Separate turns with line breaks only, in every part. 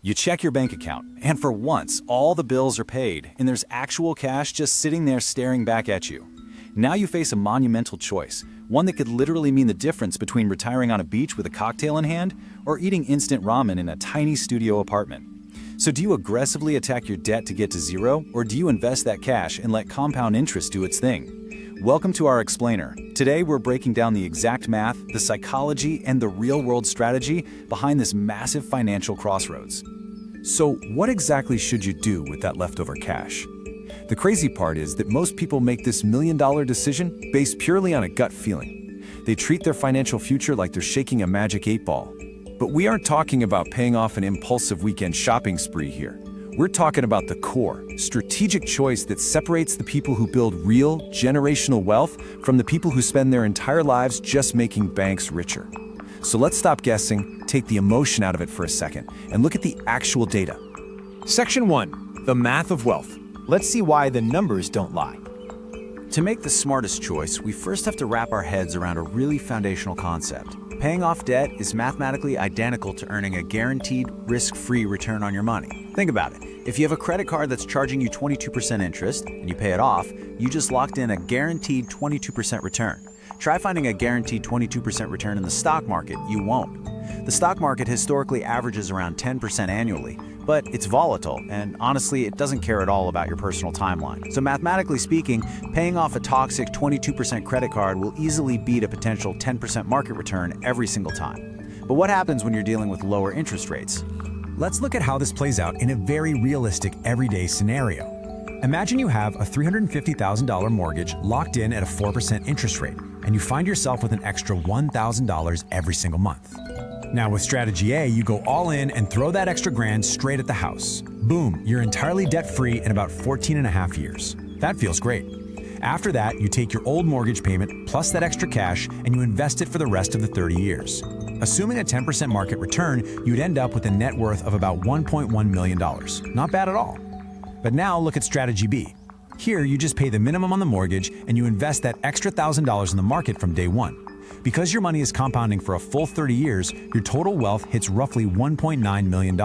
You check your bank account, and for once, all the bills are paid, and there's actual cash just sitting there staring back at you. Now you face a monumental choice, one that could literally mean the difference between retiring on a beach with a cocktail in hand or eating instant ramen in a tiny studio apartment. So do you aggressively attack your debt to get to zero, or do you invest that cash and let compound interest do its thing? Welcome to our explainer. Today we're breaking down the exact math, the psychology, and the real-world strategy behind this massive financial crossroads.
So what exactly should you do with that leftover cash? The crazy part is that most people make this million-dollar decision based purely on a gut feeling. They treat their financial future like they're shaking a magic 8-ball. But we aren't talking about paying off an impulsive weekend shopping spree here. We're talking about the core, strategic choice that separates the people who build real, generational wealth from the people who spend their entire lives just making banks richer. So let's stop guessing, take the emotion out of it for a second, and look at the actual data.
Section 1. The Math of Wealth. Let's see why the numbers don't lie.
To make the smartest choice, we first have to wrap our heads around a really foundational concept. Paying off debt is mathematically identical to earning a guaranteed, risk-free return on your money. Think about it. If you have a credit card that's charging you 22% interest and you pay it off, you just locked in a guaranteed 22% return. Try finding a guaranteed 22% return in the stock market, you won't. The stock market historically averages around 10% annually, but it's volatile, and honestly, it doesn't care at all about your personal timeline. So mathematically speaking, paying off a toxic 22% credit card will easily beat a potential 10% market return every single time. But what happens when you're dealing with lower interest rates?
Let's look at how this plays out in a very realistic, everyday scenario. Imagine you have a $350,000 mortgage locked in at a 4% interest rate, and you find yourself with an extra $1,000 every single month. Now with strategy A, you go all in and throw that extra grand straight at the house. Boom, you're entirely debt-free in about 14 and a half years. That feels great. After that, you take your old mortgage payment plus that extra cash and you invest it for the rest of the 30 years. Assuming a 10% market return, you'd end up with a net worth of about $1.1 million. Not bad at all. But now look at strategy B. Here, you just pay the minimum on the mortgage and you invest that extra $1,000 in the market from day one. Because your money is compounding for a full 30 years, your total wealth hits roughly $1.9 million.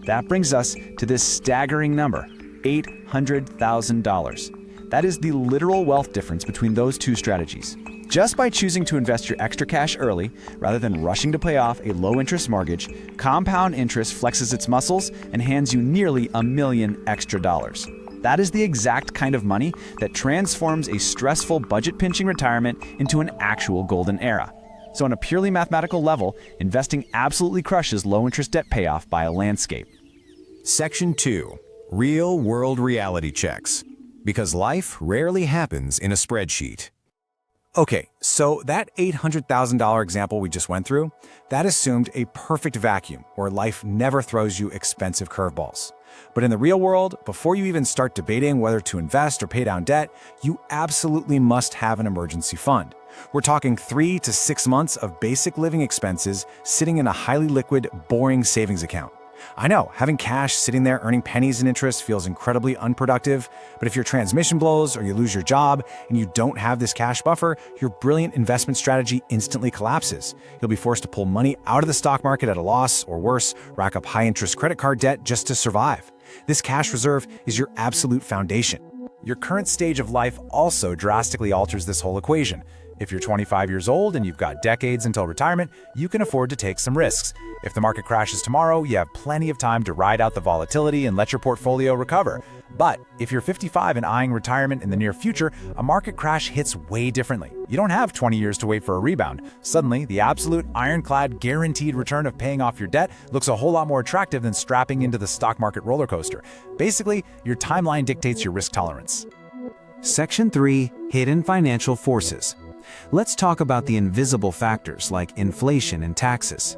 That brings us to this staggering number, $800,000. That is the literal wealth difference between those two strategies. Just by choosing to invest your extra cash early, rather than rushing to pay off a low-interest mortgage, compound interest flexes its muscles and hands you nearly $1 million extra dollars. That is the exact kind of money that transforms a stressful budget-pinching retirement into an actual golden era. So on a purely mathematical level, investing absolutely crushes low-interest debt payoff by a landscape.
Section 2. Real-world reality checks. Because life rarely happens in a spreadsheet. Okay, so that $800,000 example we just went through, that assumed a perfect vacuum where life never throws you expensive curveballs. But in the real world, before you even start debating whether to invest or pay down debt, you absolutely must have an emergency fund. We're talking 3 to 6 months of basic living expenses sitting in a highly liquid, boring savings account. I know, having cash sitting there earning pennies in interest feels incredibly unproductive, but if your transmission blows or you lose your job and you don't have this cash buffer, your brilliant investment strategy instantly collapses. You'll be forced to pull money out of the stock market at a loss, or worse, rack up high-interest credit card debt just to survive. This cash reserve is your absolute foundation. Your current stage of life also drastically alters this whole equation. If you're 25 years old and you've got decades until retirement, you can afford to take some risks. If the market crashes tomorrow, you have plenty of time to ride out the volatility and let your portfolio recover. But if you're 55 and eyeing retirement in the near future, a market crash hits way differently. You don't have 20 years to wait for a rebound. Suddenly, the absolute ironclad guaranteed return of paying off your debt looks a whole lot more attractive than strapping into the stock market roller coaster. Basically, your timeline dictates your risk tolerance.
Section 3. Hidden Financial Forces. Let's talk about the invisible factors like inflation and taxes.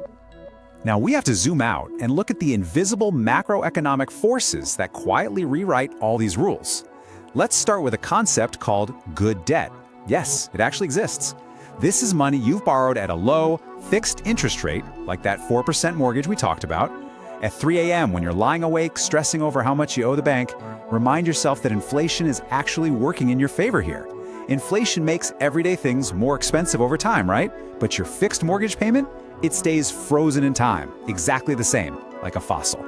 Now we have to zoom out and look at the invisible macroeconomic forces that quietly rewrite all these rules. Let's start with a concept called good debt. Yes, it actually exists. This is money you've borrowed at a low, fixed interest rate, like that 4% mortgage we talked about. At 3 a.m. when you're lying awake, stressing over how much you owe the bank, remind yourself that inflation is actually working in your favor here. Inflation makes everyday things more expensive over time, right? But your fixed mortgage payment? It stays frozen in time, exactly the same,
like a fossil.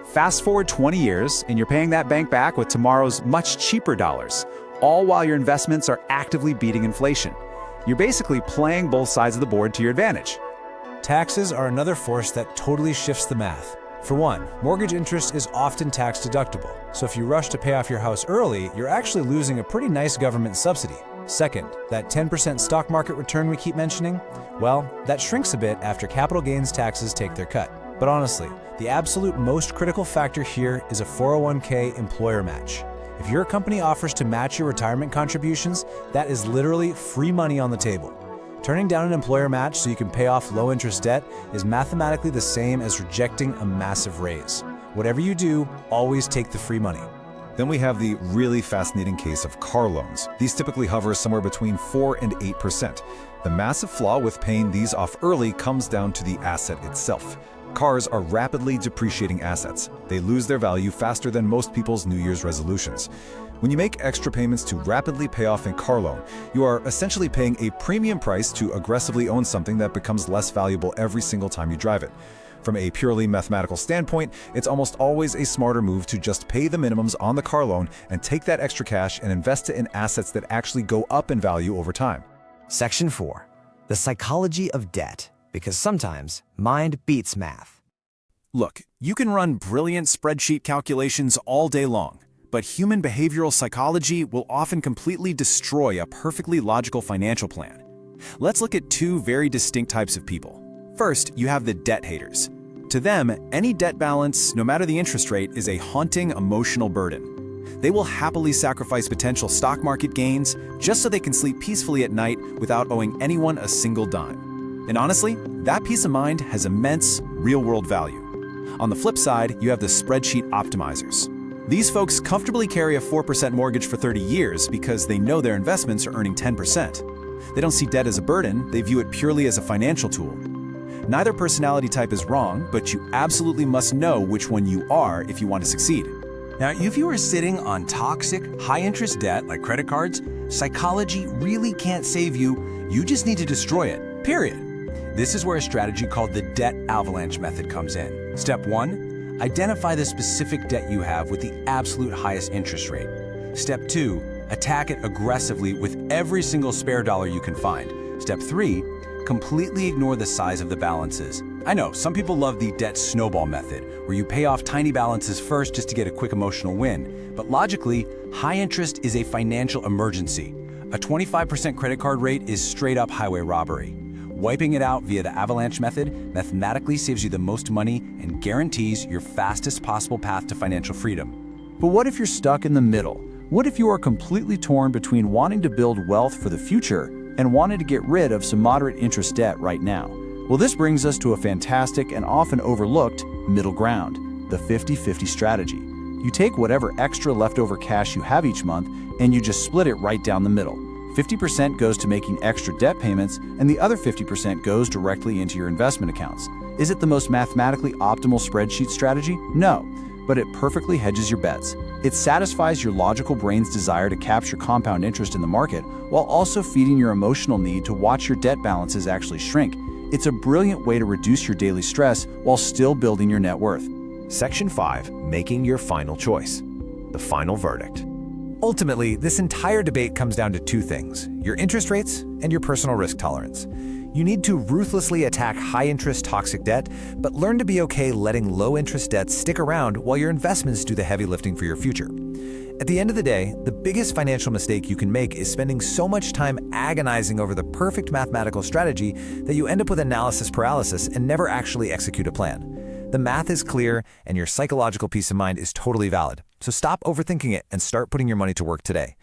Fast forward 20 years, and you're paying that bank back with tomorrow's much cheaper dollars, all while your investments are actively beating inflation. You're basically playing both sides of the board to your advantage.
Taxes are another force that totally shifts the math. For one, mortgage interest is often tax deductible, so if you rush to pay off your house early, you're actually losing a pretty nice government subsidy. Second, that 10% stock market return we keep mentioning, well, that shrinks a bit after capital gains taxes take their cut. But honestly, the absolute most critical factor here is a 401k employer match. If your company offers to match your retirement contributions, that is literally free money on the table. Turning down an employer match so you can pay off low-interest debt is mathematically the same as rejecting a massive raise. Whatever you do, always take the free money.
Then we have the really fascinating case of car loans. These typically hover somewhere between 4 and 8%. The massive flaw with paying these off early comes down to the asset itself. Cars are rapidly depreciating assets. They lose their value faster than most people's New Year's resolutions. When you make extra payments to rapidly pay off a car loan, you are essentially paying a premium price to aggressively own something that becomes less valuable every single time you drive it. From a purely mathematical standpoint, it's almost always a smarter move to just pay the minimums on the car loan and take that extra cash and invest it in assets that actually go up in value over time.
Section 4. The psychology of debt, because sometimes mind beats math.
Look, you can run brilliant spreadsheet calculations all day long, but human behavioral psychology will often completely destroy a perfectly logical financial plan. Let's look at two very distinct types of people. First, you have the debt haters. To them, any debt balance, no matter the interest rate, is a haunting emotional burden. They will happily sacrifice potential stock market gains just so they can sleep peacefully at night without owing anyone a single dime. And honestly, that peace of mind has immense, real-world value. On the flip side, you have the spreadsheet optimizers. These folks comfortably carry a 4% mortgage for 30 years because they know their investments are earning 10%. They don't see debt as a burden, they view it purely as a financial tool. Neither personality type is wrong, but you absolutely must know which one you are if you want to succeed.
Now, if you are sitting on toxic, high-interest debt like credit cards, psychology really can't save you. You just need to destroy it, period. This is where a strategy called the debt avalanche method comes in. Step 1, identify the specific debt you have with the absolute highest interest rate. Step 2, attack it aggressively with every single spare dollar you can find. Step 3, completely ignore the size of the balances. I know, some people love the debt snowball method, where you pay off tiny balances first just to get a quick emotional win. But logically, high interest is a financial emergency. A 25% credit card rate is straight up highway robbery. Wiping it out via the avalanche method mathematically saves you the most money and guarantees your fastest possible path to financial freedom.
But what if you're stuck in the middle? What if you are completely torn between wanting to build wealth for the future and wanting to get rid of some moderate interest debt right now? Well, this brings us to a fantastic and often overlooked middle ground, the 50-50 strategy. You take whatever extra leftover cash you have each month and you just split it right down the middle. 50% goes to making extra debt payments, and the other 50% goes directly into your investment accounts. Is it the most mathematically optimal spreadsheet strategy? No, but it perfectly hedges your bets. It satisfies your logical brain's desire to capture compound interest in the market while also feeding your emotional need to watch your debt balances actually shrink. It's a brilliant way to reduce your daily stress while still building your net worth.
Section 5. Making your final choice. The final verdict.
Ultimately, this entire debate comes down to two things: your interest rates and your personal risk tolerance. You need to ruthlessly attack high-interest toxic debt, but learn to be okay letting low-interest debt stick around while your investments do the heavy lifting for your future. At the end of the day, the biggest financial mistake you can make is spending so much time agonizing over the perfect mathematical strategy that you end up with analysis paralysis and never actually execute a plan. The math is clear, and your psychological peace of mind is totally valid. So stop overthinking it and start putting your money to work today.